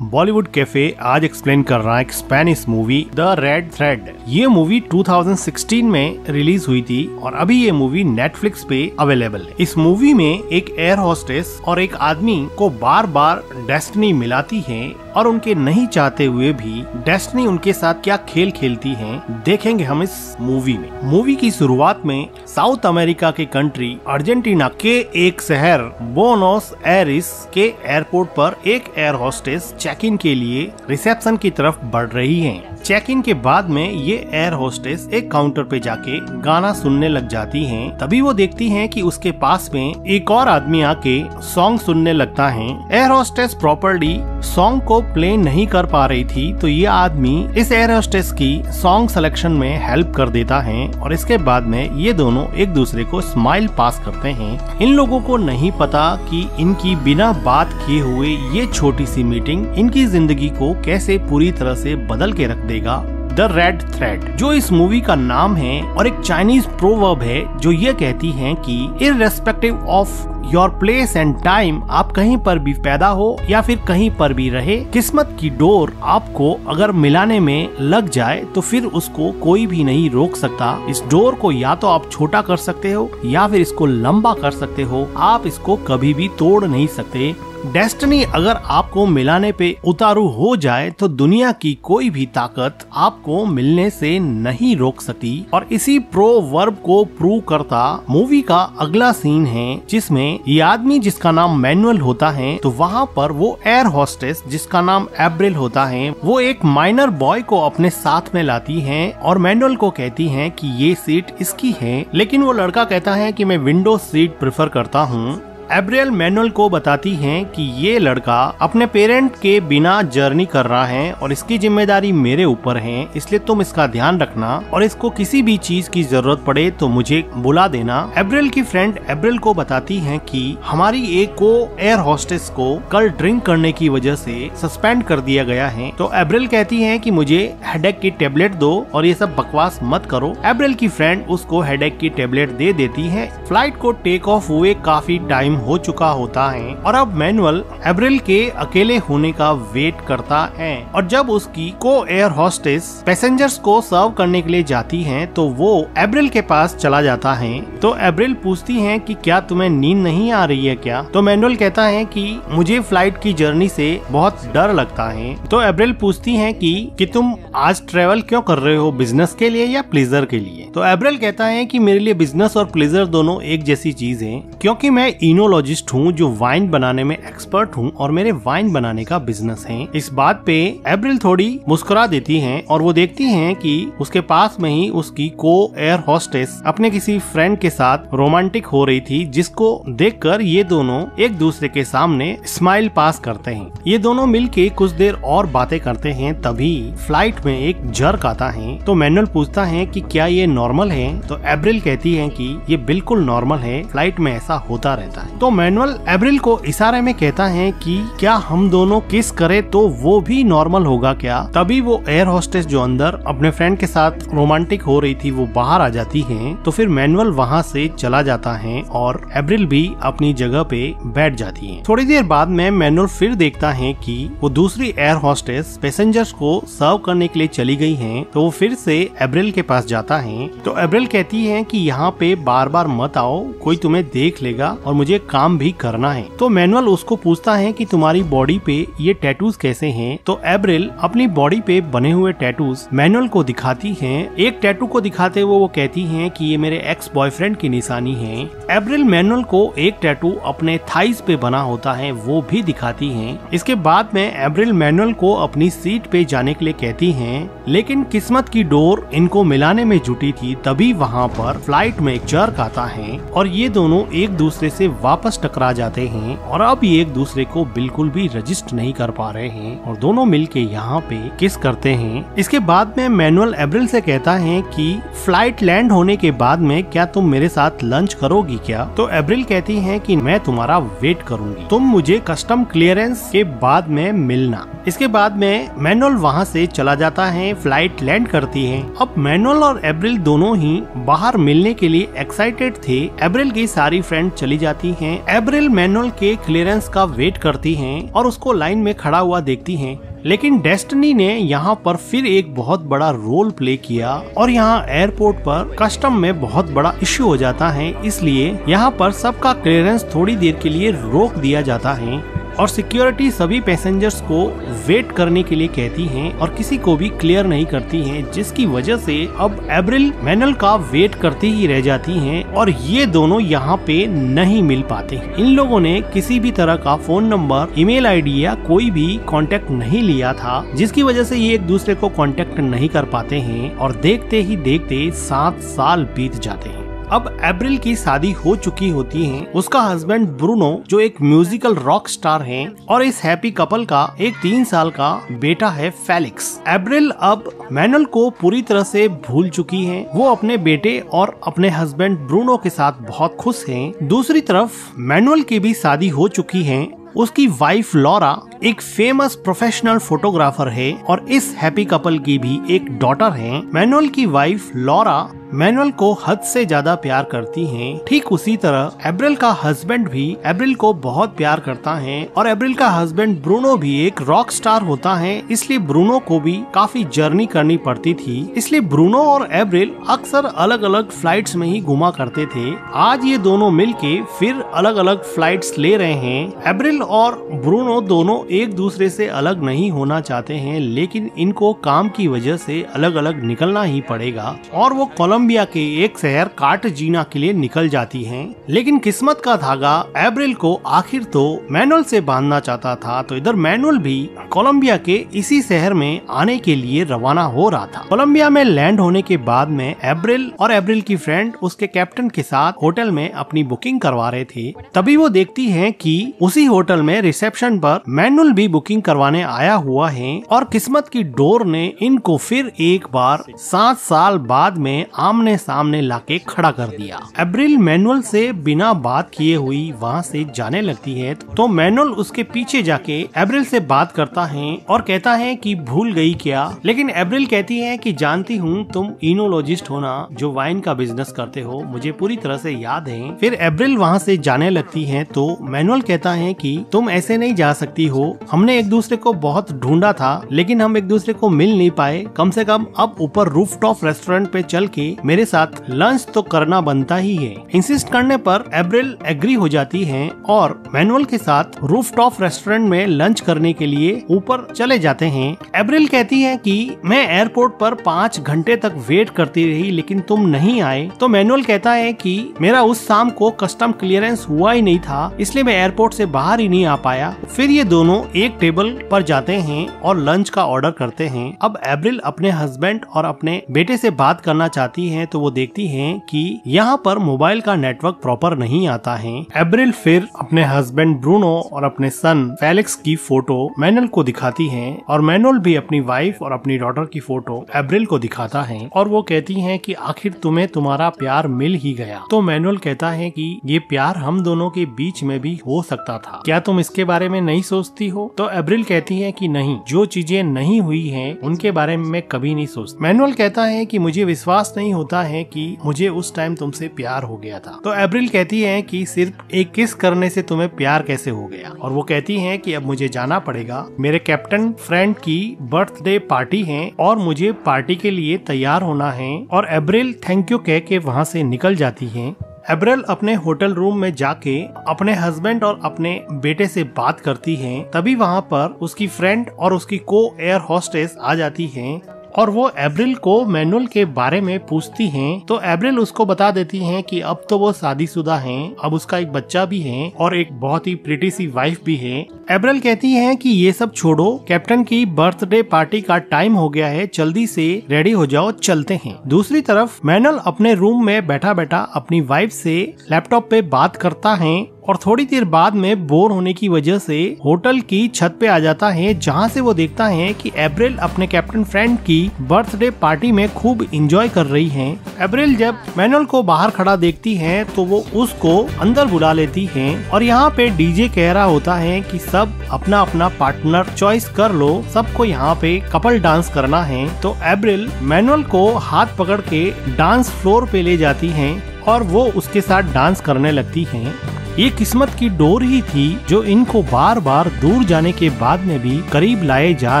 Bollywood cafe आज explain कर रहा है एक Spanish movie the red thread. ये मूवी 2016 में रिलीज हुई थी और अभी ये मूवी नेटफ्लिक्स पे अवेलेबल है। इस मूवी में एक एयर होस्टेस और एक आदमी को बार बार डेस्टिनी मिलाती है और उनके नहीं चाहते हुए भी डेस्टिनी उनके साथ क्या खेल खेलती है, देखेंगे हम इस मूवी में। मूवी की शुरुआत में साउथ अमेरिका के कंट्री अर्जेंटीना के एक शहर बोनोस एरिस के एयरपोर्ट पर एक एयर होस्टेस चेक इन के लिए रिसेप्शन की तरफ बढ़ रही है। चेक इन के बाद में ये एयर होस्टेस एक काउंटर पे जाके गाना सुनने लग जाती हैं। तभी वो देखती हैं कि उसके पास में एक और आदमी आके सॉन्ग सुनने लगता है। एयर होस्टेस प्रॉपर्ली सॉन्ग को प्ले नहीं कर पा रही थी, तो ये आदमी इस एयर होस्टेस की सॉन्ग सिलेक्शन में हेल्प कर देता है और इसके बाद में ये दोनों एक दूसरे को स्माइल पास करते हैं। इन लोगों को नहीं पता कि इनकी बिना बात किए हुए ये छोटी सी मीटिंग इनकी जिंदगी को कैसे पूरी तरह से बदल के रख देगा। द रेड थ्रेड जो इस मूवी का नाम है और एक चाइनीज प्रोवर्ब है जो ये कहती है कि irrespective of your place and time, आप कहीं पर भी पैदा हो या फिर कहीं पर भी रहे, किस्मत की डोर आपको अगर मिलाने में लग जाए तो फिर उसको कोई भी नहीं रोक सकता। इस डोर को या तो आप छोटा कर सकते हो या फिर इसको लंबा कर सकते हो, आप इसको कभी भी तोड़ नहीं सकते। डेस्टिनी अगर आपको मिलाने पे उतारू हो जाए तो दुनिया की कोई भी ताकत आपको मिलने से नहीं रोक सकती। और इसी प्रोवर्ब को प्रूव करता मूवी का अगला सीन है जिसमें ये आदमी जिसका नाम मैनुअल होता है, तो वहाँ पर वो एयर होस्टेस जिसका नाम एब्रिल होता है, वो एक माइनर बॉय को अपने साथ में लाती है और मैनुअल को कहती है कि ये सीट इसकी है, लेकिन वो लड़का कहता है कि मैं विंडो सीट प्रेफर करता हूँ। एब्रियल मैनुअल को बताती हैं कि ये लड़का अपने पेरेंट के बिना जर्नी कर रहा है और इसकी जिम्मेदारी मेरे ऊपर है, इसलिए तुम इसका ध्यान रखना और इसको किसी भी चीज की जरूरत पड़े तो मुझे बुला देना। एब्रियल की फ्रेंड एब्रिल को बताती हैं कि हमारी एक को एयर होस्टेस को कल ड्रिंक करने की वजह से सस्पेंड कर दिया गया है। तो एब्रिल कहती है कि मुझे हेडेक की टेबलेट दो और ये सब बकवास मत करो। एब्रिल की फ्रेंड उसको हेडेक की टेबलेट दे देती है। फ्लाइट को टेक ऑफ हुए काफी टाइम हो चुका होता है और अब मैनुअल एब्रिल के अकेले होने का वेट करता है और जब उसकी को एयर होस्टेस पैसेंजर्स को सर्व करने के लिए जाती है तो वो एब्रिल के पास चला जाता है। तो एब्रिल पूछती है कि क्या तुम्हें नींद नहीं आ रही है क्या? तो मैनुअल कहता है कि मुझे फ्लाइट की जर्नी से बहुत डर लगता है। तो एब्रिल पूछती है कि तुम आज ट्रेवल क्यों कर रहे हो, बिजनेस के लिए या प्लेजर के लिए? तो एब्रिल कहता है कि मेरे लिए बिजनेस और प्लेजर दोनों एक जैसी चीज है, क्योंकि मैं इनोलॉजिस्ट हूँ जो वाइन बनाने में एक्सपर्ट हूँ और मेरे वाइन बनाने का बिजनेस है। इस बात पे एब्रिल थोड़ी मुस्कुरा देती हैं और वो देखती हैं कि उसके पास में ही उसकी को एयर होस्टेस अपने किसी फ्रेंड के साथ रोमांटिक हो रही थी, जिसको देखकर ये दोनों एक दूसरे के सामने स्माइल पास करते हैं। ये दोनों मिलके कुछ देर और बातें करते हैं, तभी फ्लाइट में एक जर्क आता है। तो मैनुअल पूछता है कि क्या ये नॉर्मल है? तो एब्रिल कहती है कि ये बिल्कुल नॉर्मल है, फ्लाइट में ऐसा होता रहता है। तो मैनुअल एब्रिल को इशारे में कहता है कि क्या हम दोनों किस करे तो वो भी नॉर्मल होगा क्या? तभी वो एयर होस्टेस जो अंदर अपने फ्रेंड के साथ रोमांटिक हो रही थी वो बाहर आ जाती है। तो फिर मैनुअल वहाँ से चला जाता है और एब्रिल भी अपनी जगह पे बैठ जाती है। थोड़ी देर बाद में मैनुअल फिर देखता है कि वो दूसरी एयर होस्टेस पैसेंजर्स को सर्व करने के लिए चली गई है। तो वो फिर से एब्रिल के पास जाता है। तो एब्रिल कहती है कि यहाँ पे बार बार मत आओ, कोई तुम्हें देख लेगा और मुझे काम भी करना है। तो मैनुअल उसको पूछता है कि तुम्हारी बॉडी पे ये टैटूज कैसे हैं? तो एब्रिल अपनी बॉडी पे बने हुए टैटूज मैनुअल को दिखाती हैं। एक टैटू को दिखाते हुए वो कहती हैं कि ये मेरे एक्स बॉयफ्रेंड की निशानी है। एब्रिल मैनुअल को एक टैटू अपने थाइस पे बना होता है वो भी दिखाती हैं। इसके बाद में एब्रिल मैनुअल को अपनी सीट पे जाने के लिए कहती हैं, लेकिन किस्मत की डोर इनको मिलाने में जुटी थी। तभी वहाँ पर फ्लाइट में एक जर्क आता है और ये दोनों एक दूसरे से वापस टकरा जाते हैं और अब ये एक दूसरे को बिल्कुल भी रजिस्ट नहीं कर पा रहे हैं और दोनों मिलके यहाँ पे किस करते हैं। इसके बाद में मैनुअल एब्रिल से कहता है कि फ्लाइट लैंड होने के बाद में क्या तुम मेरे साथ लंच करोगी क्या? तो एब्रिल कहती है कि मैं तुम्हारा वेट करूंगी, तुम मुझे कस्टम क्लियरेंस के बाद में मिलना। इसके बाद में मैनुअल वहाँ से चला जाता है, फ्लाइट लैंड करती है। अब मैनुअल और एब्रिल दोनों ही बाहर मिलने के लिए एक्साइटेड थे। एब्रिल की सारी फ्रेंड चली जाती हैं। एब्रिल मैनुअल के क्लियरेंस का वेट करती हैं और उसको लाइन में खड़ा हुआ देखती हैं। लेकिन डेस्टिनी ने यहाँ पर फिर एक बहुत बड़ा रोल प्ले किया और यहाँ एयरपोर्ट पर कस्टम में बहुत बड़ा इश्यू हो जाता है, इसलिए यहाँ पर सबका क्लियरेंस थोड़ी देर के लिए रोक दिया जाता है और सिक्योरिटी सभी पैसेंजर्स को वेट करने के लिए कहती हैं और किसी को भी क्लियर नहीं करती हैं, जिसकी वजह से अब एब्रिल मैनुअल का वेट करती ही रह जाती हैं और ये दोनों यहाँ पे नहीं मिल पाते। इन लोगों ने किसी भी तरह का फोन नंबर, ईमेल आईडी या कोई भी कांटेक्ट नहीं लिया था, जिसकी वजह से ये एक दूसरे को कांटेक्ट नहीं कर पाते हैं और देखते ही देखते 7 साल बीत जाते हैं। अब एब्रिल की शादी हो चुकी होती है। उसका हस्बैंड ब्रूनो जो एक म्यूजिकल रॉक स्टार है और इस हैप्पी कपल का एक 3 साल का बेटा है फेलिक्स। एब्रिल अब मैनुअल को पूरी तरह से भूल चुकी है। वो अपने बेटे और अपने हस्बैंड ब्रूनो के साथ बहुत खुश हैं। दूसरी तरफ मैनुअल की भी शादी हो चुकी है। उसकी वाइफ लॉरा एक फेमस प्रोफेशनल फोटोग्राफर है और इस हैप्पी कपल की भी एक डॉटर है। मैनुअल की वाइफ लॉरा मैनुअल को हद से ज्यादा प्यार करती हैं। ठीक उसी तरह एब्रिल का हस्बैंड भी एब्रिल को बहुत प्यार करता है और एब्रिल का हस्बैंड ब्रूनो भी एक रॉक स्टार होता है, इसलिए ब्रूनो को भी काफी जर्नी करनी पड़ती थी। इसलिए ब्रूनो और एब्रिल अक्सर अलग अलग फ्लाइट्स में ही घुमा करते थे। आज ये दोनों मिलके फिर अलग अलग फ्लाइट्स ले रहे हैं। एब्रिल और ब्रूनो दोनों एक दूसरे से अलग नहीं होना चाहते हैं, लेकिन इनको काम की वजह से अलग अलग निकलना ही पड़ेगा और वो कोलंबिया के एक शहर कार्टाजीना के लिए निकल जाती हैं। लेकिन किस्मत का धागा एब्रिल को आखिर तो मैनुअल से बांधना चाहता था, तो इधर मैनुअल भी कोलंबिया के इसी शहर में आने के लिए रवाना हो रहा था। कोलंबिया में लैंड होने के बाद में एब्रिल और एब्रिल की फ्रेंड उसके कैप्टन के साथ होटल में अपनी बुकिंग करवा रहे थे। तभी वो देखती है कि उसी होटल में रिसेप्शन पर मैनुअल भी बुकिंग करवाने आया हुआ है और किस्मत की डोर ने इनको फिर एक बार 7 साल बाद में आमने सामने लाके खड़ा कर दिया। एब्रिल मैनुअल से बिना बात किए हुई वहाँ से जाने लगती है, तो मैनुअल उसके पीछे जाके एब्रिल से बात करता है और कहता है कि भूल गई क्या। लेकिन एब्रिल कहती है कि जानती हूँ तुम इनोलॉजिस्ट हो ना, जो वाइन का बिजनेस करते हो, मुझे पूरी तरह से याद है। फिर एब्रिल वहाँ से जाने लगती है तो मैनुअल कहता है कि तुम ऐसे नहीं जा सकती हो, हमने एक दूसरे को बहुत ढूंढा था लेकिन हम एक दूसरे को मिल नहीं पाए, कम से कम अब ऊपर रूफटॉप रेस्टोरेंट पे चल के मेरे साथ लंच तो करना बनता ही है। इंसिस्ट करने पर एब्रिल एग्री हो जाती है और मैनुअल के साथ रूफटॉप रेस्टोरेंट में लंच करने के लिए ऊपर चले जाते हैं। एब्रिल कहती है कि मैं एयरपोर्ट पर 5 घंटे तक वेट करती रही लेकिन तुम नहीं आए, तो मैनुअल कहता है कि मेरा उस शाम को कस्टम क्लियरेंस हुआ ही नहीं था, इसलिए मैं एयरपोर्ट से बाहर ही नहीं आ पाया। फिर ये दोनों एक टेबल पर जाते हैं और लंच का ऑर्डर करते हैं। अब एब्रिल अपने हस्बैंड और अपने बेटे से बात करना चाहती है, तो वो देखती हैं कि यहाँ पर मोबाइल का नेटवर्क प्रॉपर नहीं आता है। एब्रिल फिर अपने हस्बैंड ब्रूनो और अपने सन फेलिक्स की फोटो मैनुअल को दिखाती है और मैनुअल भी अपनी वाइफ और अपनी डॉटर की फोटो एब्रिल को दिखाता है और वो कहती है कि आखिर तुम्हें तुम्हारा प्यार मिल ही गया। तो मैनुअल कहता है कि ये प्यार हम दोनों के बीच में भी हो सकता था, क्या तुम इसके बारे में नहीं सोचती हो? तो एब्रिल कहती है कि नहीं, जो चीजें नहीं हुई हैं उनके बारे में मैं कभी नहीं सोचती। मैनुअल कहता है कि मुझे विश्वास नहीं होता है कि मुझे उस टाइम तुमसे प्यार हो गया था। तो एब्रिल कहती है कि सिर्फ एक किस करने से तुम्हें प्यार कैसे हो गया, और वो कहती है कि अब मुझे जाना पड़ेगा, मेरे कैप्टन फ्रेंड की बर्थडे पार्टी है और मुझे पार्टी के लिए तैयार होना है। और एब्रिल थैंक यू कह के वहाँ से निकल जाती है। एब्रिल अपने होटल रूम में जाके अपने हस्बैंड और अपने बेटे से बात करती है। तभी वहाँ पर उसकी फ्रेंड और उसकी को एयर होस्टेस आ जाती है और वो एब्रिल को मैनुअल के बारे में पूछती हैं। तो एब्रिल उसको बता देती हैं कि अब तो वो शादीशुदा हैं, अब उसका एक बच्चा भी है और एक बहुत ही प्रिटी सी वाइफ भी है। एब्रिल कहती हैं कि ये सब छोड़ो, कैप्टन की बर्थडे पार्टी का टाइम हो गया है, जल्दी से रेडी हो जाओ, चलते हैं। दूसरी तरफ मैनुअल अपने रूम में बैठा बैठा अपनी वाइफ से लैपटॉप पे बात करता है और थोड़ी देर बाद में बोर होने की वजह से होटल की छत पे आ जाता है, जहाँ से वो देखता है कि एब्रिल अपने कैप्टन फ्रेंड की बर्थडे पार्टी में खूब एंजॉय कर रही है। एब्रिल जब मैनुअल को बाहर खड़ा देखती है तो वो उसको अंदर बुला लेती है और यहाँ पे डीजे कह रहा होता है कि सब अपना अपना पार्टनर चॉइस कर लो, सबको यहाँ पे कपल डांस करना है। तो एब्रिल मैनुअल को हाथ पकड़ के डांस फ्लोर पे ले जाती है और वो उसके साथ डांस करने लगती हैं। ये किस्मत की डोर ही थी जो इनको बार बार दूर जाने के बाद में भी करीब लाए जा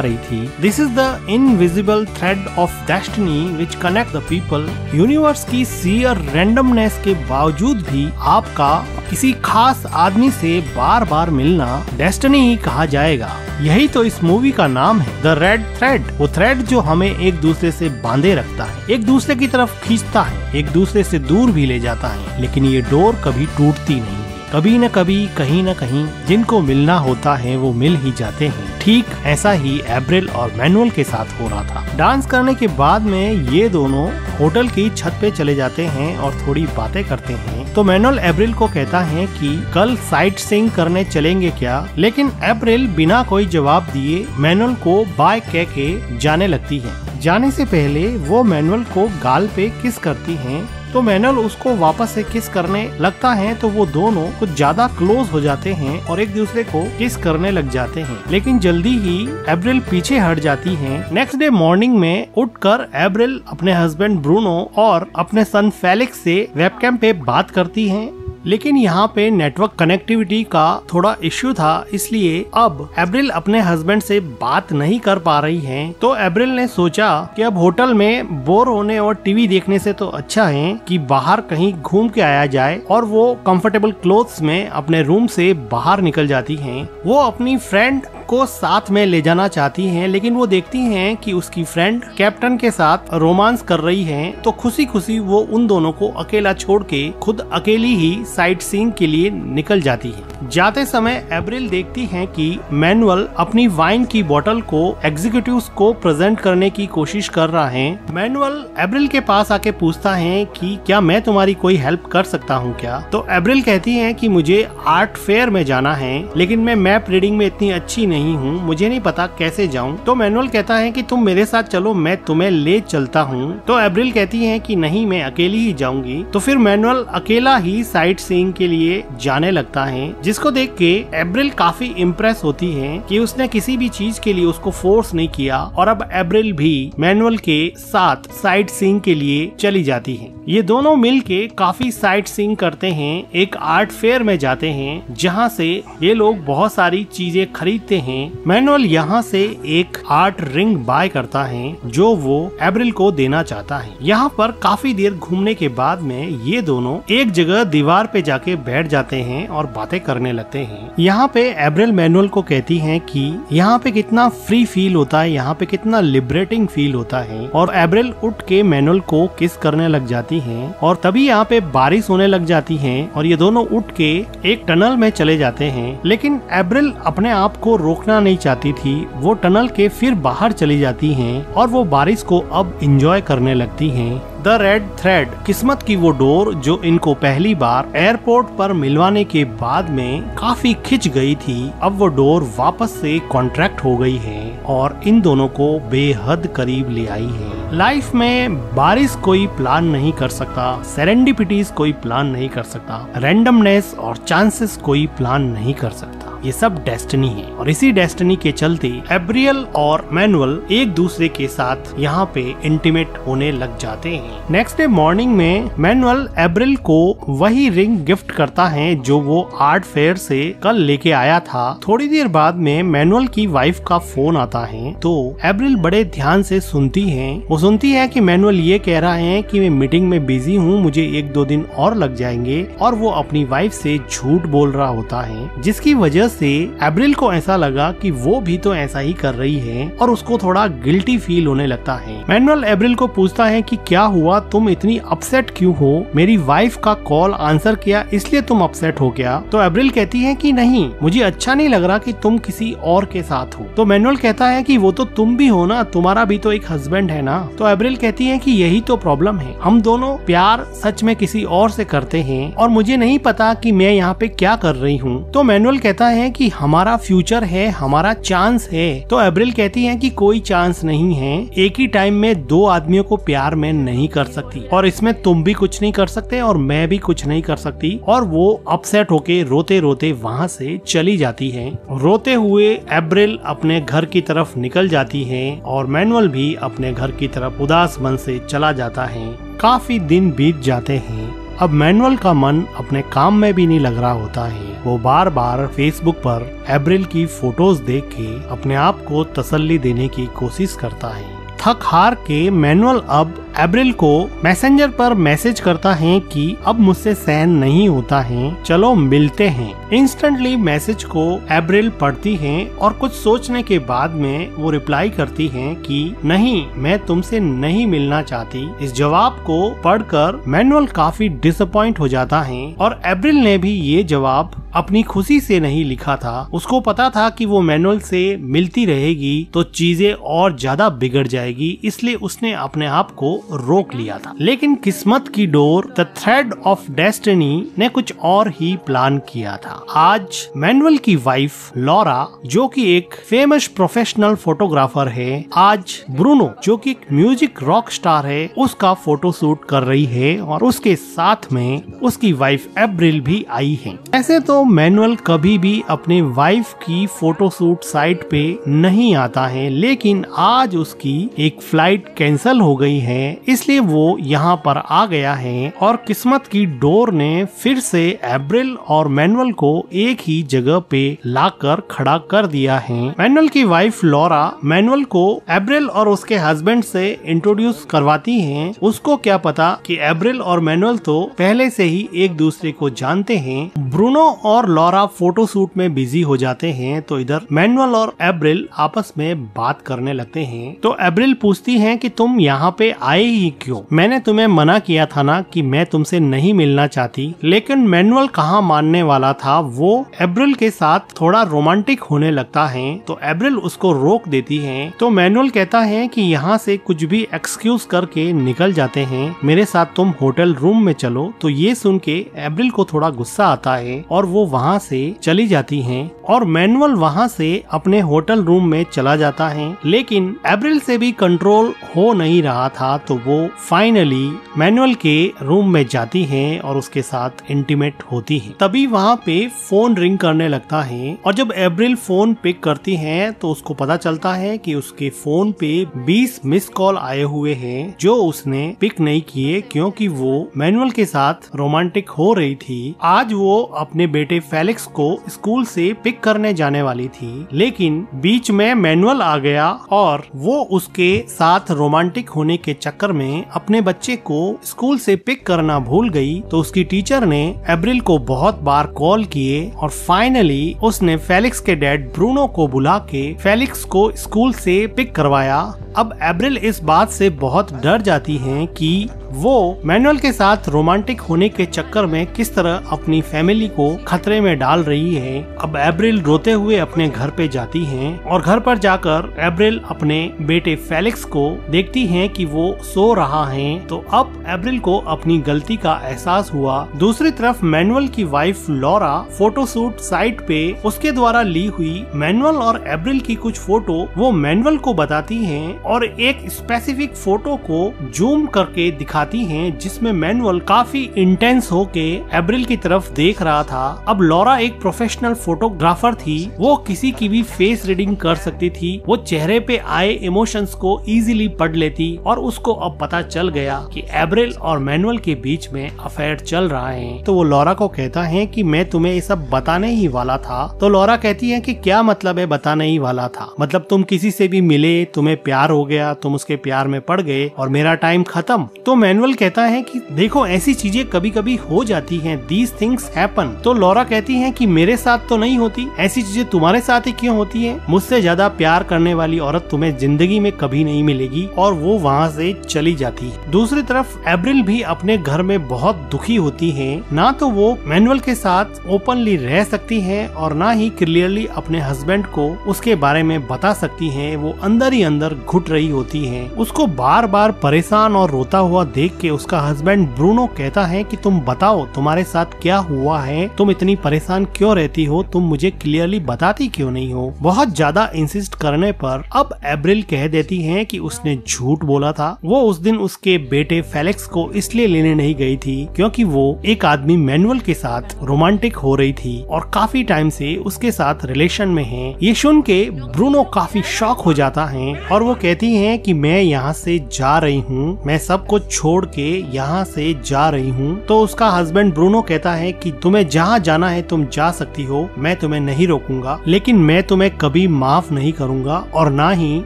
रही थी। This is the invisible thread of destiny which connect the people. Universe की सीयर रैंडमनेस के बावजूद भी आपका किसी खास आदमी से बार बार मिलना डेस्टिनी ही कहा जाएगा। यही तो इस मूवी का नाम है, द रेड थ्रेड। वो थ्रेड जो हमें एक दूसरे से बांधे रखता है, एक दूसरे की तरफ खींचता है, एक दूसरे से दूर भी ले जाता है, लेकिन ये डोर कभी टूटती नहीं है। कभी न कभी कहीं न कहीं जिनको मिलना होता है वो मिल ही जाते हैं। ठीक ऐसा ही एप्रिल और मैनुअल के साथ हो रहा था। डांस करने के बाद में ये दोनों होटल की छत पे चले जाते हैं और थोड़ी बातें करते हैं। तो मैनुअल एप्रिल को कहता है कि कल साइट सीइंग करने चलेंगे क्या, लेकिन एप्रिल बिना कोई जवाब दिए मैनुअल को बाय कह के जाने लगती है। जाने से पहले वो मैनुअल को गाल पे किस करती हैं, तो मैनुअल उसको वापस से किस करने लगता है, तो वो दोनों कुछ ज्यादा क्लोज हो जाते हैं और एक दूसरे को किस करने लग जाते हैं। लेकिन जल्दी ही एप्रिल पीछे हट जाती है। नेक्स्ट डे मॉर्निंग में उठकर एप्रिल अपने हस्बैंड ब्रूनो और अपने सन फेलिक्स से वेबकैम पे बात करती है, लेकिन यहाँ पे नेटवर्क कनेक्टिविटी का थोड़ा इश्यू था, इसलिए अब एप्रिल अपने हस्बैंड से बात नहीं कर पा रही है। तो एप्रिल ने सोचा कि अब होटल में बोर होने और टीवी देखने से तो अच्छा है कि बाहर कहीं घूम के आया जाए, और वो कंफर्टेबल क्लोथ्स में अपने रूम से बाहर निकल जाती हैं। वो अपनी फ्रेंड को साथ में ले जाना चाहती हैं, लेकिन वो देखती हैं कि उसकी फ्रेंड कैप्टन के साथ रोमांस कर रही है, तो खुशी खुशी वो उन दोनों को अकेला छोड़ के खुद अकेली ही साइट सीइंग के लिए निकल जाती है। जाते समय एप्रिल देखती है कि मैनुअल अपनी वाइन की बोतल को एग्जीक्यूटिव्स को प्रेजेंट करने की कोशिश कर रहा है। मैनुअल एप्रिल के पास आके पूछता है कि क्या मैं तुम्हारी कोई हेल्प कर सकता हूँ क्या। तो एप्रिल कहती है कि मुझे आर्ट फेयर में जाना है, लेकिन मैं मैप रीडिंग में इतनी अच्छी नहीं हूँ, मुझे नहीं पता कैसे जाऊँ। तो मैनुअल कहता है कि तुम मेरे साथ चलो, मैं तुम्हें ले चलता हूँ। तो एप्रिल कहती है कि नहीं, मैं अकेली ही जाऊंगी। तो फिर मैनुअल अकेला ही साइट सीइंग के लिए जाने लगता है, जिसको देख के एप्रिल काफी इम्प्रेस होती है कि उसने किसी भी चीज के लिए उसको फोर्स नहीं किया, और अब एप्रिल भी मैनुअल के साथ साइट सीइंग के लिए चली जाती है। ये दोनों मिलके काफी साइट सीइंग करते हैं, एक आर्ट फेयर में जाते हैं जहाँ से ये लोग बहुत सारी चीजें खरीदते हैं। मैनुअल यहाँ से एक आर्ट रिंग बाय करता है जो वो एप्रिल को देना चाहता है। यहाँ पर काफी देर घूमने के बाद में ये दोनों एक जगह दीवार पे जाके बैठ जाते हैं और बातें करने लगते हैं। यहाँ पे एप्रिल मैनुअल को कहती है कि यहाँ पे कितना फ्री फील होता है, यहाँ पे कितना लिबरेटिंग फील होता है, और एप्रिल उठ के मैनुअल को किस करने लग जाती है। और तभी यहाँ पे बारिश होने लग जाती है और ये दोनों उठ के एक टनल में चले जाते हैं, लेकिन एप्रिल अपने आप को रोकना नहीं चाहती थी। वो टनल के फिर बाहर चली जाती हैं और वो बारिश को अब एंजॉय करने लगती हैं। द रेड थ्रेड, किस्मत की वो डोर जो इनको पहली बार एयरपोर्ट पर मिलवाने के बाद में काफी खिंच गई थी, अब वो डोर वापस से कॉन्ट्रैक्ट हो गई है और इन दोनों को बेहद करीब ले आई है। लाइफ में बारिश कोई प्लान नहीं कर सकता, सेरेंडिपिटीज कोई प्लान नहीं कर सकता, रैंडमनेस और चांसेस कोई प्लान नहीं कर सकता। ये सब डेस्टिनी है, और इसी डेस्टिनी के चलते एप्रिल और मैनुअल एक दूसरे के साथ यहाँ पे इंटीमेट होने लग जाते हैं। नेक्स्ट डे मॉर्निंग में मैनुअल एप्रिल को वही रिंग गिफ्ट करता है जो वो आर्ट फेयर से कल लेके आया था। थोड़ी देर बाद में मैनुअल की वाइफ का फोन आता है, तो एप्रिल बड़े ध्यान से सुनती है। वो सुनती है कि मैनुअल ये कह रहा है कि मैं मीटिंग में बिजी हूँ, मुझे 1-2 दिन और लग जाएंगे, और वो अपनी वाइफ से झूठ बोल रहा होता है, जिसकी वजह से एप्रिल को ऐसा लगा कि वो भी तो ऐसा ही कर रही है और उसको थोड़ा गिल्टी फील होने लगता है। मैनुअल एप्रिल को पूछता है कि क्या हुआ, तुम इतनी अपसेट क्यों हो, मेरी वाइफ का कॉल आंसर किया इसलिए तुम अपसेट हो क्या। तो एप्रिल कहती है कि नहीं, मुझे अच्छा नहीं लग रहा कि तुम किसी और के साथ हो। तो मैनुअल कहता है कि वो तो तुम भी हो ना, तुम्हारा भी तो एक हस्बैंड है ना। तो एप्रिल कहती है कि यही तो प्रॉब्लम है, हम दोनों प्यार सच में किसी और से करते हैं और मुझे नहीं पता कि मैं यहाँ पे क्या कर रही हूँ। तो मैनुअल कहता है कि हमारा फ्यूचर है, हमारा चांस है। तो एप्रिल कहती है कि कोई चांस नहीं है, एक ही टाइम में 2 आदमियों को प्यार में नहीं कर सकती, और इसमें तुम भी कुछ नहीं कर सकते और मैं भी कुछ नहीं कर सकती। और वो अपसेट होके रोते रोते वहाँ से चली जाती है। रोते हुए एप्रिल अपने घर की तरफ निकल जाती है और मैनुअल भी अपने घर की तरफ उदास मन से चला जाता है। काफी दिन बीत जाते हैं। अब मैनुअल का मन अपने काम में भी नहीं लग रहा होता है। वो बार बार फेसबुक पर एप्रिल की फोटोज देख के अपने आप को तसल्ली देने की कोशिश करता है। थक हार के मैनुअल अब एप्रिल को मैसेंजर पर मैसेज करता है कि अब मुझसे सहन नहीं होता है, चलो मिलते हैं। इंस्टेंटली मैसेज को एप्रिल पढ़ती है और कुछ सोचने के बाद में वो रिप्लाई करती है कि नहीं, मैं तुमसे नहीं मिलना चाहती। इस जवाब को पढ़कर मैनुअल काफी डिसअपॉइंट हो जाता है और एप्रिल ने भी ये जवाब अपनी खुशी से नहीं लिखा था। उसको पता था कि वो मैनुअल से मिलती रहेगी तो चीजें और ज्यादा बिगड़ जाएगी, इसलिए उसने अपने आप को रोक लिया था। लेकिन किस्मत की door, the thread of destiny ने कुछ और ही प्लान किया था। आज मैनुअल की वाइफ लॉरा, जो कि एक फेमस प्रोफेशनल फोटोग्राफर है, आज ब्रूनो, जो कि एक म्यूजिक रॉक स्टार है, उसका फोटो शूट कर रही है और उसके साथ में उसकी वाइफ एप्रिल भी आई है। ऐसे तो मैनुअल कभी भी अपने वाइफ की फोटो शूट साइट पे नहीं आता है, लेकिन आज उसकी एक फ्लाइट कैंसिल हो गई है, इसलिए वो यहाँ पर आ गया है और किस्मत की डोर ने फिर से एप्रिल और मैनुअल को एक ही जगह पे लाकर खड़ा कर दिया है। मैनुअल की वाइफ लॉरा मैनुअल को एप्रिल और उसके हस्बैंड से इंट्रोड्यूस करवाती है। उसको क्या पता कि एप्रिल और मैनुअल तो पहले से ही एक दूसरे को जानते हैं। ब्रूनो और लॉरा फोटो शूट में बिजी हो जाते हैं तो इधर मैनुअल और एप्रिल आपस में बात करने लगते हैं। तो एप्रिल पूछती है कि तुम यहाँ पे आए ही क्यों? मैंने तुम्हें मना किया था ना कि मैं तुमसे नहीं मिलना चाहती। लेकिन मैनुअल कहाँ मानने वाला था, वो एप्रिल के साथ थोड़ा रोमांटिक होने लगता है तो एप्रिल उसको रोक देती है। तो मैनुअल कहता है कि यहाँ से कुछ भी एक्सक्यूज करके निकल जाते हैं, मेरे साथ तुम होटल रूम में चलो। तो ये सुन के एप्रिल को थोड़ा गुस्सा आता है और वो वहाँ से चली जाती हैं और मैनुअल वहाँ से अपने होटल रूम में चला जाता है। लेकिन एप्रिल से भी कंट्रोल हो नहीं रहा था तो वो फाइनली मैनुअल के रूम में जाती है और उसके साथ इंटीमेट होती है। तभी वहाँ पे फोन रिंग करने लगता है और जब एप्रिल फोन पिक करती है तो उसको पता चलता है कि उसके फोन पे 20 मिस कॉल आए हुए हैं जो उसने पिक नहीं किए क्योंकि वो मैनुअल के साथ रोमांटिक हो रही थी। आज वो अपने बेटे फेलिक्स को स्कूल से पिक करने जाने वाली थी, लेकिन बीच में मैनुअल आ गया और वो उसके साथ रोमांटिक होने के चक्कर में अपने बच्चे को स्कूल से पिक करना भूल गई। तो उसकी टीचर ने एप्रिल को बहुत बार कॉल किए और फाइनली उसने फेलिक्स के डैड ब्रूनो को बुला के फेलिक्स को स्कूल से पिक करवाया। अब एप्रिल इस बात से बहुत डर जाती है कि वो मैनुअल के साथ रोमांटिक होने के चक्कर में किस तरह अपनी फैमिली को खतरे में डाल रही है। अब एप्रिल रोते हुए अपने घर पे जाती है और घर पर जाकर एप्रिल अपने बेटे फेलिक्स को देखती है कि वो सो रहा है। तो अब एप्रिल को अपनी गलती का एहसास हुआ। दूसरी तरफ मैनुअल की वाइफ लॉरा फोटोशूट साइट पे उसके द्वारा ली हुई मैनुअल और एप्रिल की कुछ फोटो वो मैनुअल को बताती है और एक स्पेसिफिक फोटो को जूम करके दिखाती हैं जिसमें मैनुअल काफी इंटेंस होके एप्रिल की तरफ देख रहा था। अब लॉरा एक प्रोफेशनल फोटोग्राफर थी, वो किसी की भी फेस रीडिंग कर सकती थी, वो चेहरे पे आए इमोशंस को इजीली पढ़ लेती और उसको अब पता चल गया कि एप्रिल और मैनुअल के बीच में अफेयर चल रहा है। तो वो लॉरा को कहता है कि मैं तुम्हें ये सब बताने ही वाला था। तो लॉरा कहती है कि क्या मतलब है बताने ही वाला था? मतलब तुम किसी से भी मिले, तुम्हें प्यार हो गया, तुम उसके प्यार में पड़ गए और मेरा टाइम खत्म? तो मैनुअल कहता है कि देखो ऐसी चीजें कभी कभी हो जाती हैं, these things happen। तो लॉरा कहती है कि मेरे साथ तो नहीं होती, ऐसी चीजें तुम्हारे साथ ही क्यों होती है? मुझसे ज्यादा प्यार करने वाली औरत तुम्हें जिंदगी में कभी नहीं मिलेगी और वो वहाँ से चली जाती है। दूसरी तरफ एप्रिल भी अपने घर में बहुत दुखी होती है, ना तो वो मैनुअल के साथ ओपनली रह सकती है और ना ही क्लियरली अपने हस्बैंड को उसके बारे में बता सकती है। वो अंदर ही अंदर घुट रही होती है। उसको बार बार परेशान और रोता हुआ देख के उसका हस्बैंड ब्रूनो कहता है कि तुम बताओ तुम्हारे साथ क्या हुआ है, तुम इतनी परेशान क्यों रहती हो, तुम मुझे क्लियरली बताती क्यों नहीं हो? बहुत ज्यादा इंसिस्ट करने पर अब एप्रिल कह देती है कि उसने झूठ बोला था। वो उस दिन उसके बेटे फेलिक्स को इसलिए लेने नहीं गई थी क्योंकि वो एक आदमी मैनुअल के साथ रोमांटिक हो रही थी और काफी टाइम से उसके साथ रिलेशन में है। ये सुन के ब्रूनो काफी शॉक हो जाता है और वो कहती हैं कि मैं यहाँ से जा रही हूँ, मैं सब कुछ छोड़ के यहाँ से जा रही हूँ, तो उसका हस्बैंड ब्रूनो कहता है कि तुम्हें जहाँ जाना है तुम जा सकती हो, मैं तुम्हें नहीं रोकूंगा, लेकिन मैं तुम्हें कभी माफ नहीं करूंगा और ना ही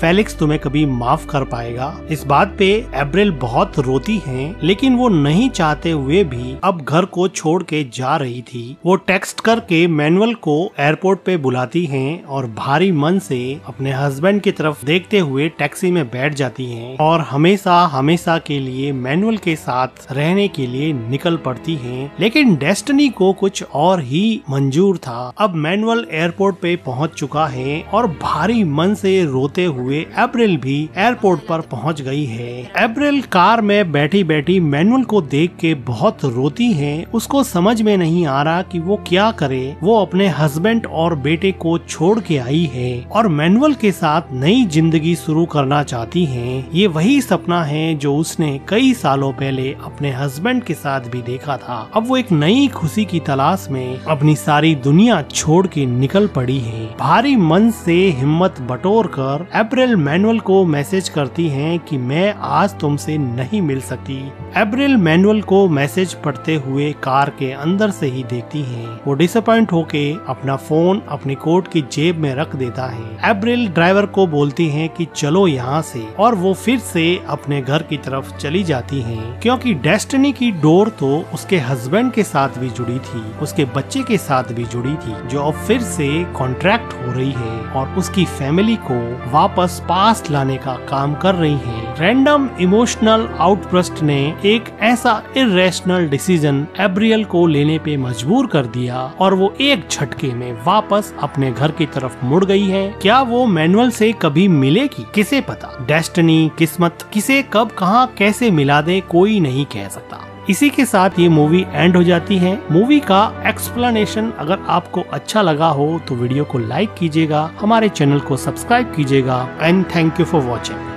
फेलिक्स तुम्हें कभी माफ कर पाएगा। इस बात पे एब्रिल बहुत रोती है, लेकिन वो नहीं चाहते हुए भी अब घर को छोड़ के जा रही थी। वो टेक्स्ट करके मैनुअल को एयरपोर्ट पे बुलाती हैं और भारी मन से अपने हस्बैंड की तरफ देखते हुए टैक्सी में बैठ जाती हैं और हमेशा हमेशा के लिए मैनुअल के साथ रहने के लिए निकल पड़ती हैं। लेकिन डेस्टिनी को कुछ और ही मंजूर था। अब मैनुअल एयरपोर्ट पे पहुंच चुका है और भारी मन से रोते हुए एप्रिल भी एयरपोर्ट पर पहुंच गई है। एप्रिल कार में बैठी बैठी मैनुअल को देख के बहुत रोती है। उसको समझ में नहीं आ रहा कि वो क्या करे। वो अपने हस्बैंड और बेटे को छोड़ के आई है और मैनुअल के साथ नई जिंदगी शुरू करना चाहती है। ये वही सपना है जो उसने कई सालों पहले अपने हस्बैंड के साथ भी देखा था। अब वो एक नई खुशी की तलाश में अपनी सारी दुनिया छोड़ के निकल पड़ी है। भारी मन से हिम्मत बटोर कर एप्रिल मैनुअल को मैसेज करती है कि मैं आज तुमसे नहीं मिल सकती। एप्रिल मैनुअल को मैसेज पढ़ते हुए कार के अंदर से ही देखती है। वो डिसअपॉइंट होके अपना फोन अपनी कोट की जेब में रख देता है। एप्रिल ड्राइवर को बोलती है कि चलो यहाँ से, और वो फिर से अपने घर की तरफ चली जाती है, क्योंकि डेस्टिनी की डोर तो उसके हस्बैंड के साथ भी जुड़ी थी, उसके बच्चे के साथ भी जुड़ी थी, जो अब फिर से कॉन्ट्रैक्ट हो रही है और उसकी फैमिली को वापस पास लाने का काम कर रही है। रैंडम इमोशनल आउटबर्स्ट ने एक ऐसा इरेशनल डिसीजन एब्रियल को लेने पे मजबूर कर दिया और वो एक झटके में वापस अपने घर की तरफ मुड़ गई है। क्या वो मैनुअल से कभी मिलेगी, किसे पता। डेस्टिनी, किस्मत किसे कब कहां कैसे मिला दे कोई नहीं कह सकता। इसी के साथ ये मूवी एंड हो जाती है। मूवी का एक्सप्लेनेशन अगर आपको अच्छा लगा हो तो वीडियो को लाइक कीजिएगा, हमारे चैनल को सब्सक्राइब कीजिएगा and thank you for watching.